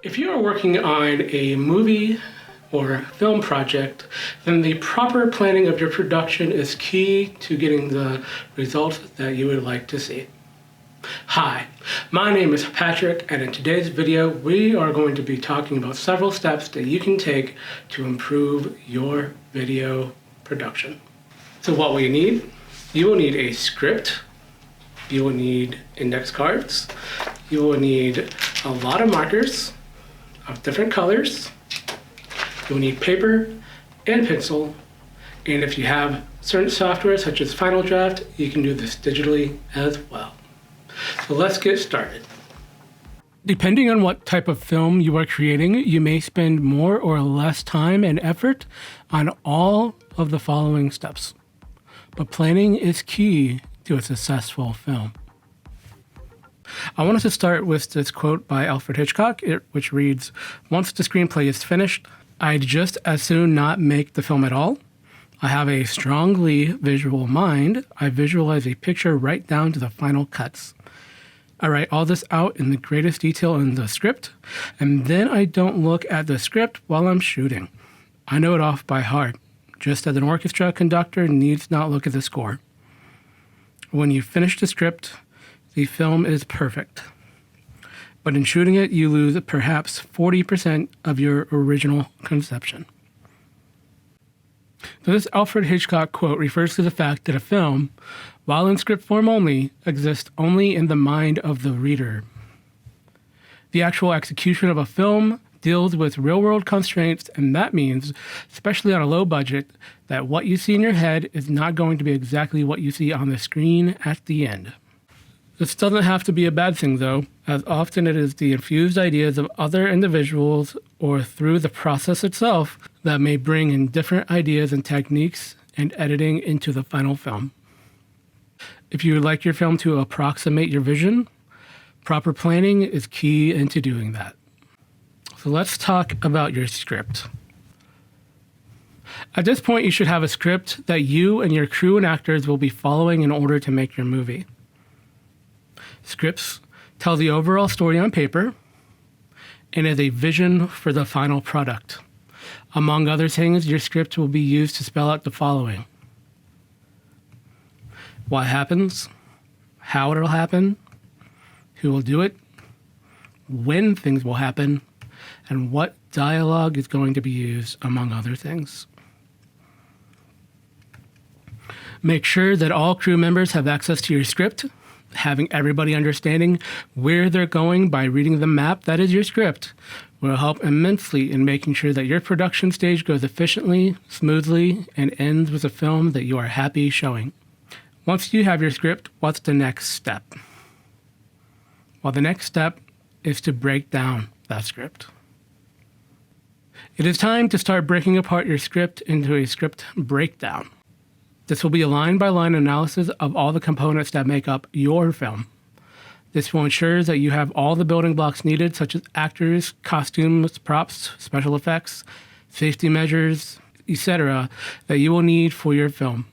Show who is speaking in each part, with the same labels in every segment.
Speaker 1: If you are working on a movie or film project, then the proper planning of your production is key to getting the results that you would like to see. Hi, my name is Patrick, and in today's video, we are going to be talking about several steps that you can take to improve your video production. So what will you need? You will need a script, you will need index cards, you will need a lot of markers of different colors, you'll need paper and pencil, and if you have certain software such as Final Draft, you can do this digitally as well. So let's get started. Depending on what type of film you are creating, you may spend more or less time and effort on all of the following steps. But planning is key to a successful film. I wanted to start with this quote by Alfred Hitchcock, which reads, "Once the screenplay is finished, I'd just as soon not make the film at all. I have a strongly visual mind. I visualize a picture right down to the final cuts. I write all this out in the greatest detail in the script, and then I don't look at the script while I'm shooting. I know it off by heart, just as an orchestra conductor needs not look at the score. When you finish the script, the film is perfect. But in shooting it, you lose perhaps 40% of your original conception." So this Alfred Hitchcock quote refers to the fact that a film, while in script form only, exists only in the mind of the reader. The actual execution of a film deals with real-world constraints, and that means, especially on a low budget, that what you see in your head is not going to be exactly what you see on the screen at the end. This doesn't have to be a bad thing, though, as often it is the infused ideas of other individuals or through the process itself that may bring in different ideas and techniques and editing into the final film. If you would like your film to approximate your vision, proper planning is key into doing that. So let's talk about your script. At this point, you should have a script that you and your crew and actors will be following in order to make your movie. Scripts tell the overall story on paper and is a vision for the final product. Among other things, your script will be used to spell out the following: what happens, how it'll happen, who will do it, when things will happen, and what dialogue is going to be used, among other things. Make sure that all crew members have access to your script. Having everybody understanding where they're going by reading the map that is your script will help immensely in making sure that your production stage goes efficiently, smoothly, and ends with a film that you are happy showing. Once you have your script, what's the next step? Well, the next step is to break down that script. It is time to start breaking apart your script into a script breakdown. This will be a line-by-line analysis of all the components that make up your film. This will ensure that you have all the building blocks needed, such as actors, costumes, props, special effects, safety measures, etc., that you will need for your film.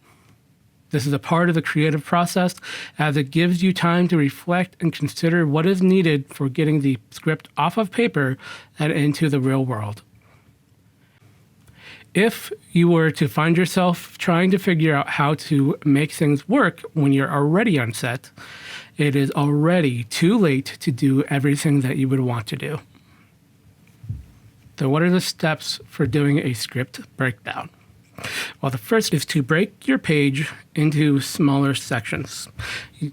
Speaker 1: This is a part of the creative process, as it gives you time to reflect and consider what is needed for getting the script off of paper and into the real world. If you were to find yourself trying to figure out how to make things work when you're already on set, it is already too late to do everything that you would want to do. So what are the steps for doing a script breakdown? Well, the first is to break your page into smaller sections.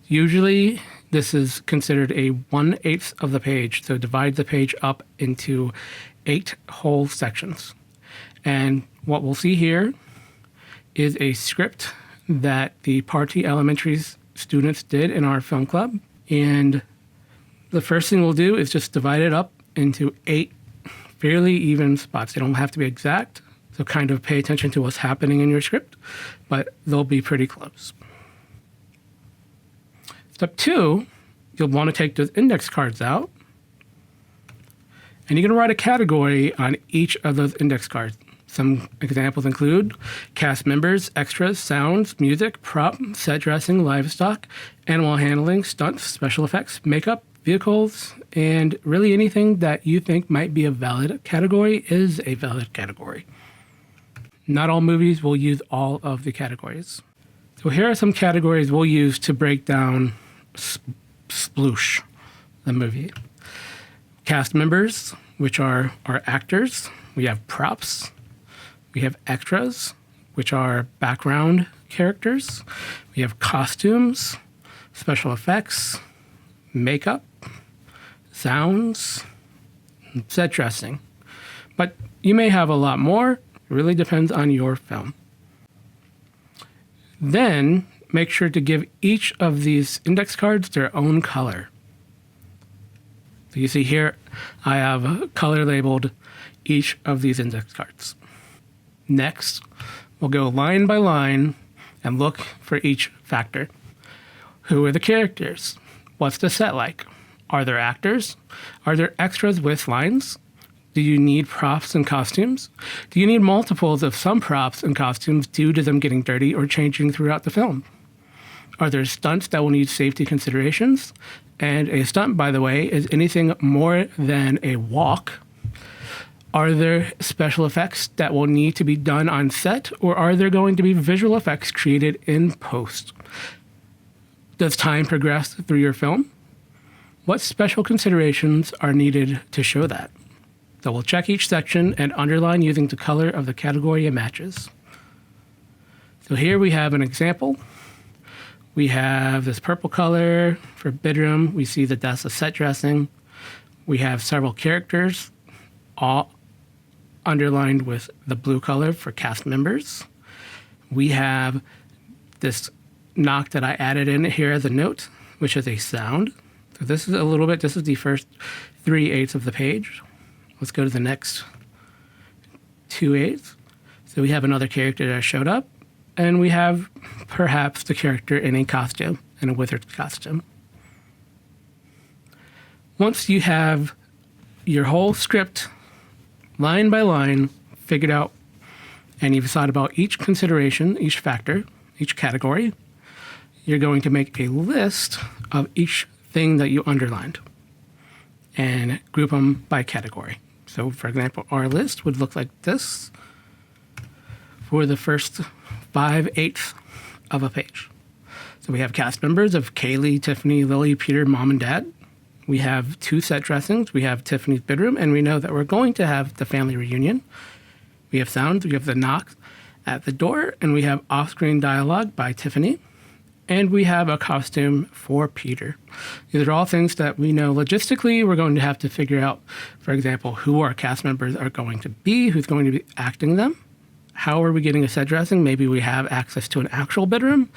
Speaker 1: Usually, this is considered a 1/8 of the page, so divide the page up into 8 whole sections. And what we'll see here is a script that the Party Elementary students did in our film club. And the first thing we'll do is just divide it up into 8 fairly even spots. They don't have to be exact, so kind of pay attention to what's happening in your script, but they'll be pretty close. Step 2, you'll want to take those index cards out, and you're going to write a category on each of those index cards. Some examples include cast members, extras, sounds, music, prop, set dressing, livestock, animal handling, stunts, special effects, makeup, vehicles, and really anything that you think might be a valid category is a valid category. Not all movies will use all of the categories. So here are some categories we'll use to break down Sploosh, the movie. Cast members, which are our actors. We have props. We have extras, which are background characters. We have costumes, special effects, makeup, sounds, set dressing. But you may have a lot more. It really depends on your film. Then make sure to give each of these index cards their own color. So you see here, I have color labeled each of these index cards. Next, we'll go line by line and look for each factor. Who are the characters? What's the set like? Are there actors? Are there extras with lines? Do you need props and costumes? Do you need multiples of some props and costumes due to them getting dirty or changing throughout the film? Are there stunts that will need safety considerations? And a stunt, by the way, is anything more than a walk. Are there special effects that will need to be done on set, or are there going to be visual effects created in post? Does time progress through your film? What special considerations are needed to show that? So we'll check each section and underline using the color of the category it matches. So here we have an example. We have this purple color for bedroom. We see that that's a set dressing. We have several characters, all underlined with the blue color for cast members. We have this knock that I added in here as a note, which is a sound. So this is this is the first 3/8 of the page. Let's go to the next 2/8. So we have another character that showed up, and we have perhaps the character in a costume, in a wizard's costume. Once you have your whole script, line by line, figured out, and you've thought about each consideration, each factor, each category, you're going to make a list of each thing that you underlined and group them by category. So, for example, our list would look like this for the first 5/8 of a page. So we have cast members of Kaylee, Tiffany, Lily, Peter, Mom, and Dad. We have 2 set dressings. We have Tiffany's bedroom, and we know that we're going to have the family reunion. We have sounds. We have the knock at the door, and we have off-screen dialogue by Tiffany. And we have a costume for Peter. These are all things that we know logistically we're going to have to figure out, for example, who our cast members are going to be, who's going to be acting them. How are we getting a set dressing? Maybe we have access to an actual bedroom,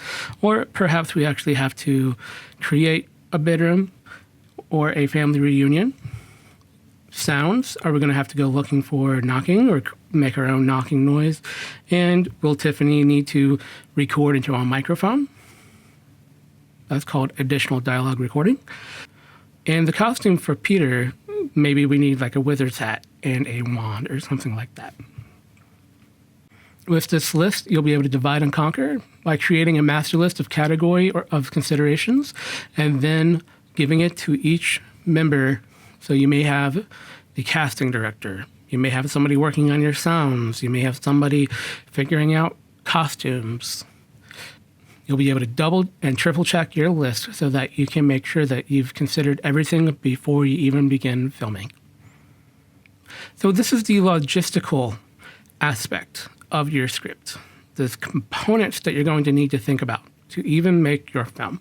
Speaker 1: or perhaps we actually have to create a bedroom or a family reunion. Sounds, are we going to have to go looking for knocking or make our own knocking noise? And will Tiffany need to record into a microphone? That's called additional dialogue recording. And the costume for Peter, maybe we need like a wizard's hat and a wand or something like that. With this list, you'll be able to divide and conquer by creating a master list of category or of considerations and then giving it to each member. So you may have the casting director. You may have somebody working on your sounds. You may have somebody figuring out costumes. You'll be able to double and triple check your list so that you can make sure that you've considered everything before you even begin filming. So this is the logistical aspect of your script. There's components that you're going to need to think about to even make your film.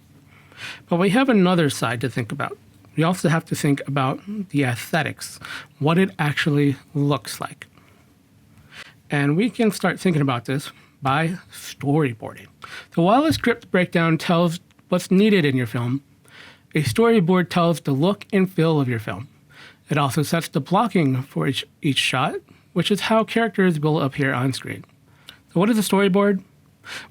Speaker 1: But we have another side to think about. We also have to think about the aesthetics, what it actually looks like. And we can start thinking about this by storyboarding. So while a script breakdown tells what's needed in your film, a storyboard tells the look and feel of your film. It also sets the blocking for each shot, which is how characters will appear on screen. So what is a storyboard?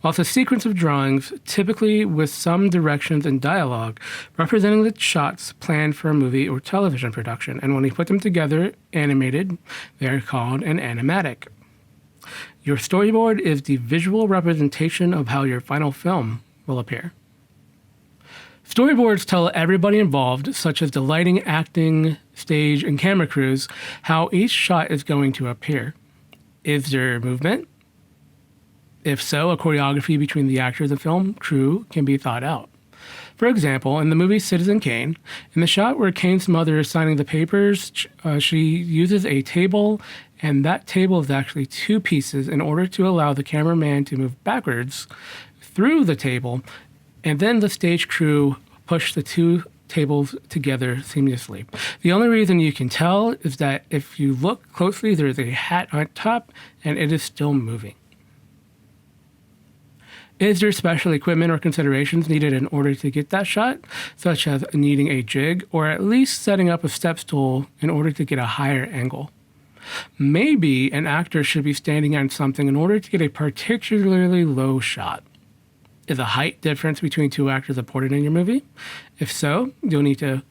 Speaker 1: Well, it's a sequence of drawings, typically with some directions and dialogue, representing the shots planned for a movie or television production. And when we put them together, animated, they're called an animatic. Your storyboard is the visual representation of how your final film will appear. Storyboards tell everybody involved, such as the lighting, acting, stage, and camera crews, how each shot is going to appear. Is there movement? If so, a choreography between the actors and film crew can be thought out. For example, in the movie Citizen Kane, in the shot where Kane's mother is signing the papers, she uses a table, and that table is actually two pieces in order to allow the cameraman to move backwards through the table, and then the stage crew push the two tables together seamlessly. The only reason you can tell is that if you look closely, there's a hat on top, and it is still moving. Is there special equipment or considerations needed in order to get that shot, such as needing a jig or at least setting up a step stool in order to get a higher angle? Maybe an actor should be standing on something in order to get a particularly low shot. Is a height difference between two actors important in your movie? If so, you'll need to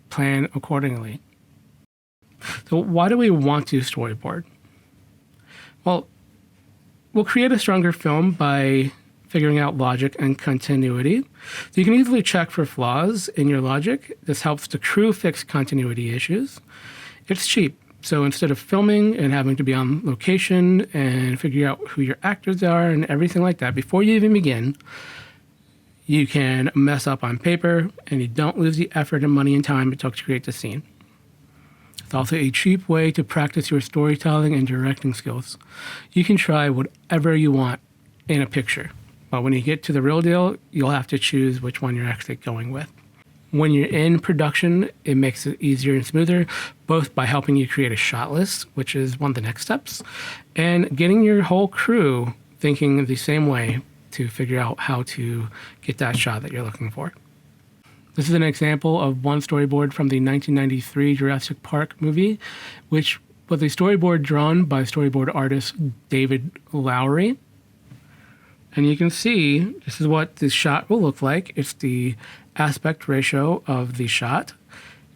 Speaker 1: plan accordingly. So why do we want to storyboard? Well, we'll create a stronger film by figuring out logic and continuity. So you can easily check for flaws in your logic. This helps the crew fix continuity issues. It's cheap. So instead of filming and having to be on location and figure out who your actors are and everything like that, before you even begin, you can mess up on paper and you don't lose the effort and money and time it took to create the scene. It's also a cheap way to practice your storytelling and directing skills. You can try whatever you want in a picture, but when you get to the real deal, you'll have to choose which one you're actually going with. When you're in production, it makes it easier and smoother, both by helping you create a shot list, which is one of the next steps, and getting your whole crew thinking the same way to figure out how to get that shot that you're looking for. This is an example of one storyboard from the 1993 Jurassic Park movie, which was a storyboard drawn by storyboard artist David Lowery. And you can see this is what this shot will look like. It's the aspect ratio of the shot.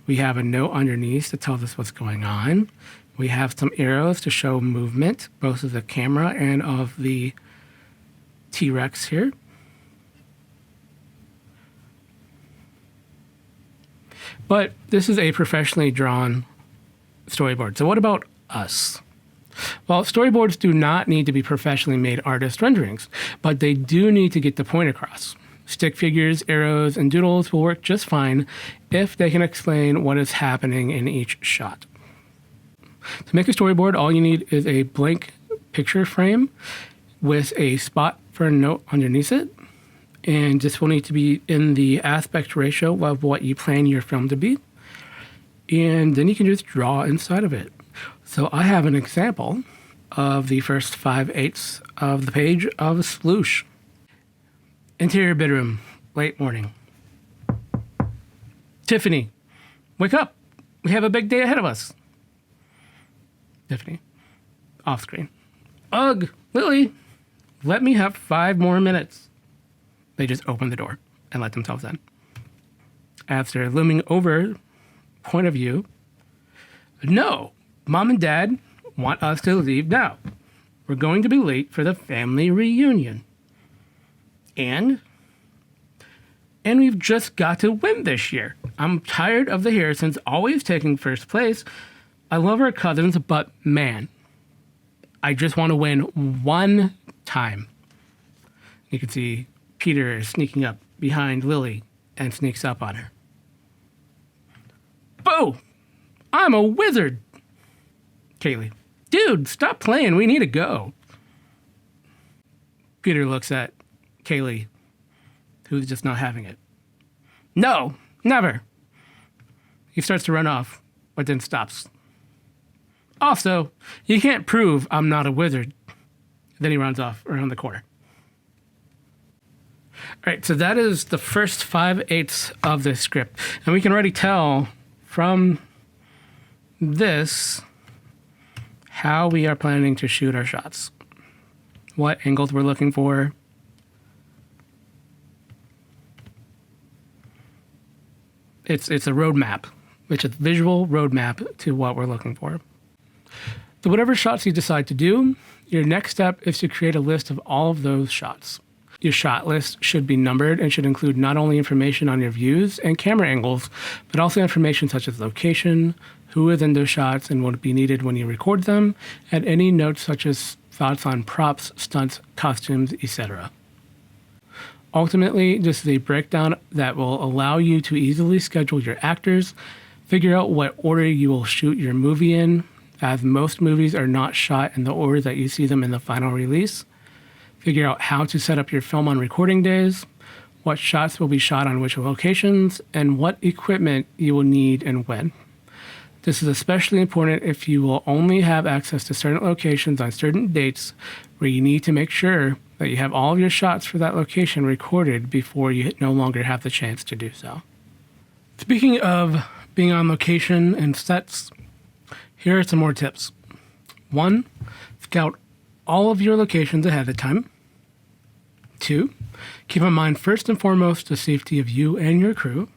Speaker 1: We have a note underneath that tells us what's going on. We have some arrows to show movement, both of the camera and of the T-Rex here. But this is a professionally drawn storyboard. So what about us? Well, storyboards do not need to be professionally made artist renderings, but they do need to get the point across. Stick figures, arrows, and doodles will work just fine if they can explain what is happening in each shot. To make a storyboard, all you need is a blank picture frame with a spot for a note underneath it. And this will need to be in the aspect ratio of what you plan your film to be. And then you can just draw inside of it. So I have an example of the first 5/8 of the page of Sploosh. Interior bedroom, late morning. Tiffany, wake up. We have a big day ahead of us. Tiffany, off screen. Ugh, Lily, let me have 5 more minutes. They just open the door and let themselves in. As they're looming over point of view, no, Mom and Dad want us to leave now. We're going to be late for the family reunion. And we've just got to win this year. I'm tired of the Harrisons always taking first place. I love our cousins, but man, I just want to win one time. You can see Peter is sneaking up behind Lily and sneaks up on her. Boo! I'm a wizard! Kaylee, dude, stop playing. We need to go. Peter looks at Kaylee, who's just not having it. No, never. He starts to run off, but then stops. Also, you can't prove I'm not a wizard. Then he runs off around the corner. All right, so that is the first 5/8 of this script. And we can already tell from this how we are planning to shoot our shots. What angles we're looking for. It's a roadmap. It's a visual roadmap to what we're looking for. So whatever shots you decide to do, your next step is to create a list of all of those shots. Your shot list should be numbered and should include not only information on your views and camera angles, but also information such as location, who is in those shots and what will be needed when you record them, and any notes such as thoughts on props, stunts, costumes, etc. Ultimately, this is a breakdown that will allow you to easily schedule your actors, figure out what order you will shoot your movie in, as most movies are not shot in the order that you see them in the final release. Figure out how to set up your film on recording days, what shots will be shot on which locations, and what equipment you will need and when. This is especially important if you will only have access to certain locations on certain dates where you need to make sure that you have all of your shots for that location recorded before you no longer have the chance to do so. Speaking of being on location and sets, here are some more tips. 1. Scout all of your locations ahead of time. 2. Keep in mind first and foremost the safety of you and your crew.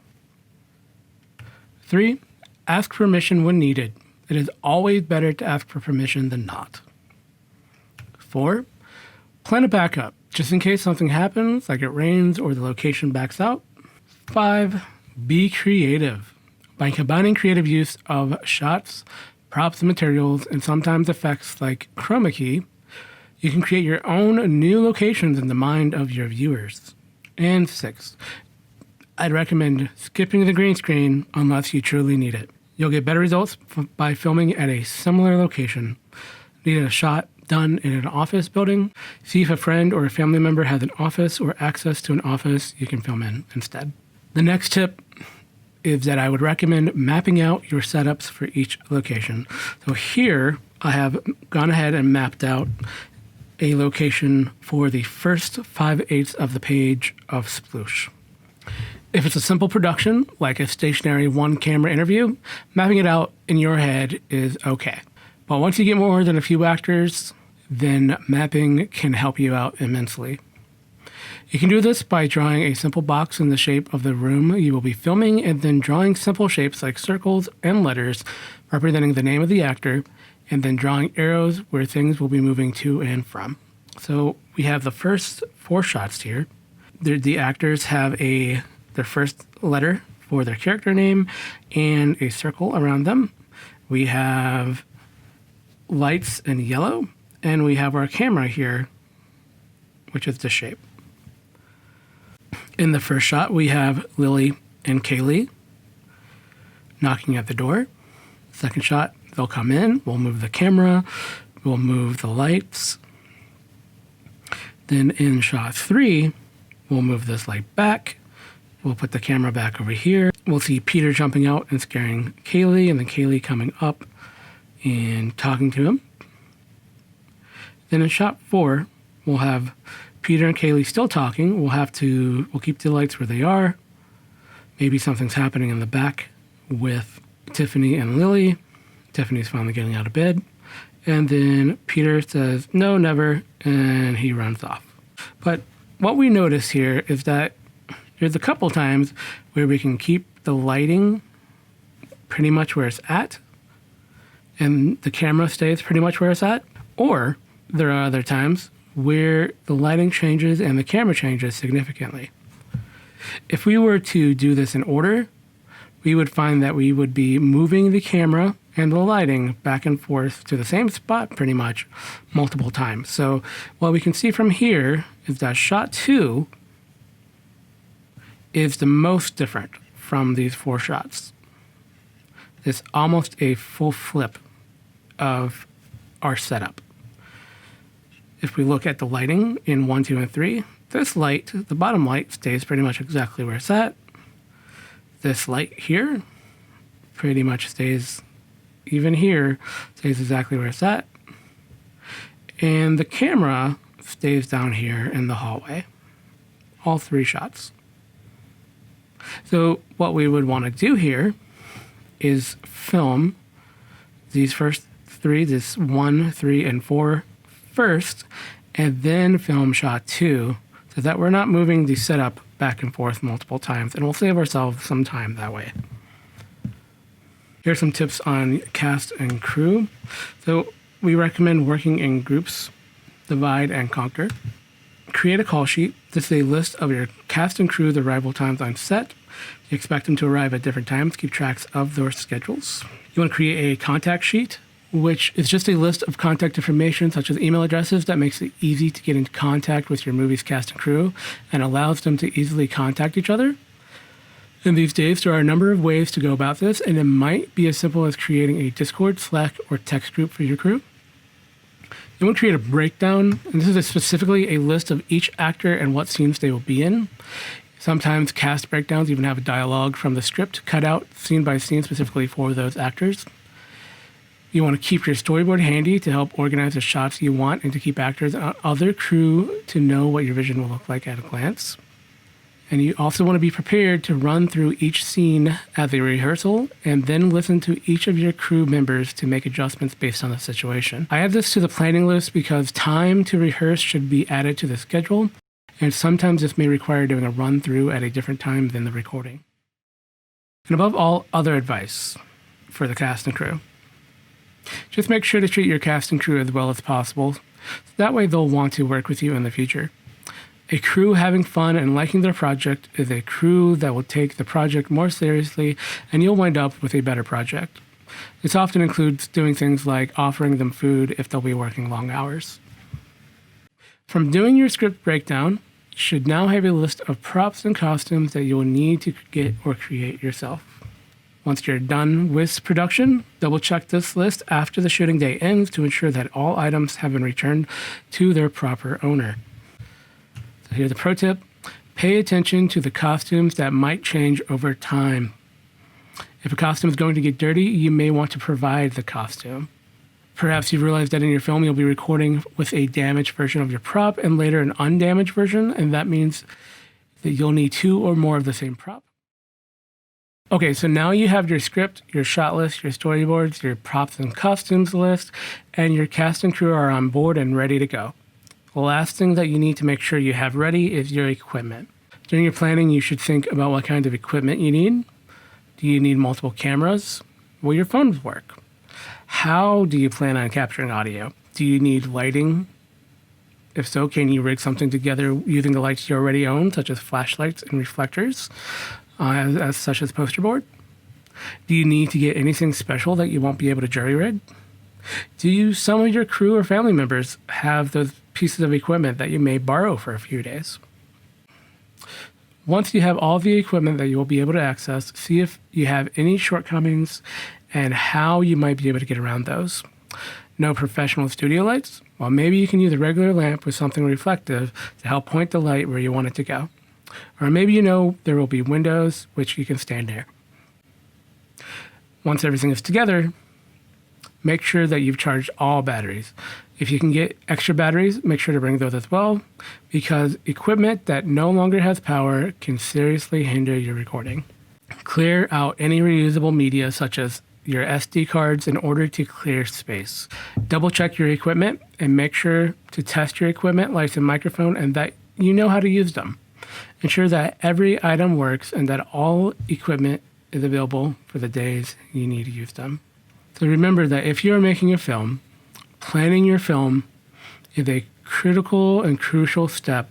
Speaker 1: 3. Ask permission when needed. It is always better to ask for permission than not. 4. Plan a backup, just in case something happens, like it rains or the location backs out. 5. Be creative. By combining creative use of shots, props, and materials, and sometimes effects like chroma key, you can create your own new locations in the mind of your viewers. And 6, I'd recommend skipping the green screen unless you truly need it. You'll get better results by filming at a similar location. Need a shot done in an office building? See if a friend or a family member has an office or access to an office you can film in instead. The next tip is that I would recommend mapping out your setups for each location. So here I have gone ahead and mapped out a location for the first 5/8 of the page of Sploosh. If it's a simple production, like a stationary one-camera interview, mapping it out in your head is okay. But once you get more than a few actors, then mapping can help you out immensely. You can do this by drawing a simple box in the shape of the room you will be filming, and then drawing simple shapes like circles and letters representing the name of the actor, and then drawing arrows where things will be moving to and from. So we have the first 4 shots here. The actors have their first letter for their character name and a circle around them. We have lights in yellow, and we have our camera here, which is the shape. In the first shot, we have Lily and Kaylee knocking at the door. Second shot, they'll come in, we'll move the camera, we'll move the lights. Then in shot 3, we'll move this light back, we'll put the camera back over here. We'll see Peter jumping out and scaring Kaylee, and then Kaylee coming up and talking to him. Then in shot 4, we'll have Peter and Kaylee still talking. We'll keep the lights where they are. Maybe something's happening in the back with Tiffany and Lily. Tiffany's finally getting out of bed. And then Peter says, "No, never," and he runs off. But what we notice here is that there's a couple times where we can keep the lighting pretty much where it's at, and the camera stays pretty much where it's at. Or there are other times where the lighting changes and the camera changes significantly. If we were to do this in order, we would find that we would be moving the camera and the lighting back and forth to the same spot pretty much multiple times. So what we can see from here is that shot 2 is the most different from these 4 shots. It's almost a full flip of our setup. If we look at the lighting in 1, 2, and 3, this light, the bottom light, stays pretty much exactly where it's at. This light here pretty much stays, even here, stays exactly where it's at. And the camera stays down here in the hallway. All 3 shots. So what we would want to do here is film these first 3, this 1, 3, and 4 first, and then film shot 2, so that we're not moving the setup back and forth multiple times, and we'll save ourselves some time that way. Here's some tips on cast and crew. So we recommend working in groups, divide and conquer. Create a call sheet. This is a list of your cast and crew's arrival times on set. You expect them to arrive at different times. Keep tracks of their schedules. You want to create a contact sheet, which is just a list of contact information such as email addresses that makes it easy to get into contact with your movie's cast and crew and allows them to easily contact each other. In these days, there are a number of ways to go about this, and it might be as simple as creating a Discord, Slack, or text group for your crew. You want to create a breakdown, and this is specifically a list of each actor and what scenes they will be in. Sometimes cast breakdowns even have a dialogue from the script cut out scene by scene specifically for those actors. You want to keep your storyboard handy to help organize the shots you want and to keep actors and other crew to know what your vision will look like at a glance. And you also want to be prepared to run through each scene as a rehearsal and then listen to each of your crew members to make adjustments based on the situation. I add this to the planning list because time to rehearse should be added to the schedule, and sometimes this may require doing a run through at a different time than the recording. And above all, other advice for the cast and crew. Just make sure to treat your cast and crew as well as possible, so that way they'll want to work with you in the future. A crew having fun and liking their project is a crew that will take the project more seriously, and you'll wind up with a better project. This often includes doing things like offering them food if they'll be working long hours. From doing your script breakdown, you should now have a list of props and costumes that you will need to get or create yourself. Once you're done with production, double check this list after the shooting day ends to ensure that all items have been returned to their proper owner. So here's a pro tip. Pay attention to the costumes that might change over time. If a costume is going to get dirty, you may want to provide the costume. Perhaps you realize that in your film you'll be recording with a damaged version of your prop and later an undamaged version, and that means that you'll need 2 or more of the same prop. Okay, so now you have your script, your shot list, your storyboards, your props and costumes list, and your cast and crew are on board and ready to go. The last thing that you need to make sure you have ready is your equipment. During your planning, you should think about what kind of equipment you need. Do you need multiple cameras? Will your phones work? How do you plan on capturing audio? Do you need lighting? If so, can you rig something together using the lights you already own, such as flashlights and reflectors, such as poster board? Do you need to get anything special that you won't be able to jury rig? Do some of your crew or family members have those pieces of equipment that you may borrow for a few days? Once you have all the equipment that you will be able to access, see if you have any shortcomings and how you might be able to get around those. No professional studio lights? Well, maybe you can use a regular lamp with something reflective to help point the light where you want it to go. Or maybe you know there will be windows which you can stand near. Once everything is together, make sure that you've charged all batteries. If you can get extra batteries, make sure to bring those as well, because equipment that no longer has power can seriously hinder your recording. Clear out any reusable media such as your SD cards in order to clear space. Double check your equipment and make sure to test your equipment, lights and microphone, and that you know how to use them. Ensure that every item works and that all equipment is available for the days you need to use them. So remember that if you're making a film, planning your film is a critical and crucial step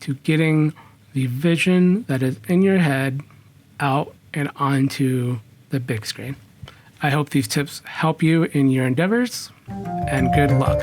Speaker 1: to getting the vision that is in your head out and onto the big screen. I hope these tips help you in your endeavors, and good luck.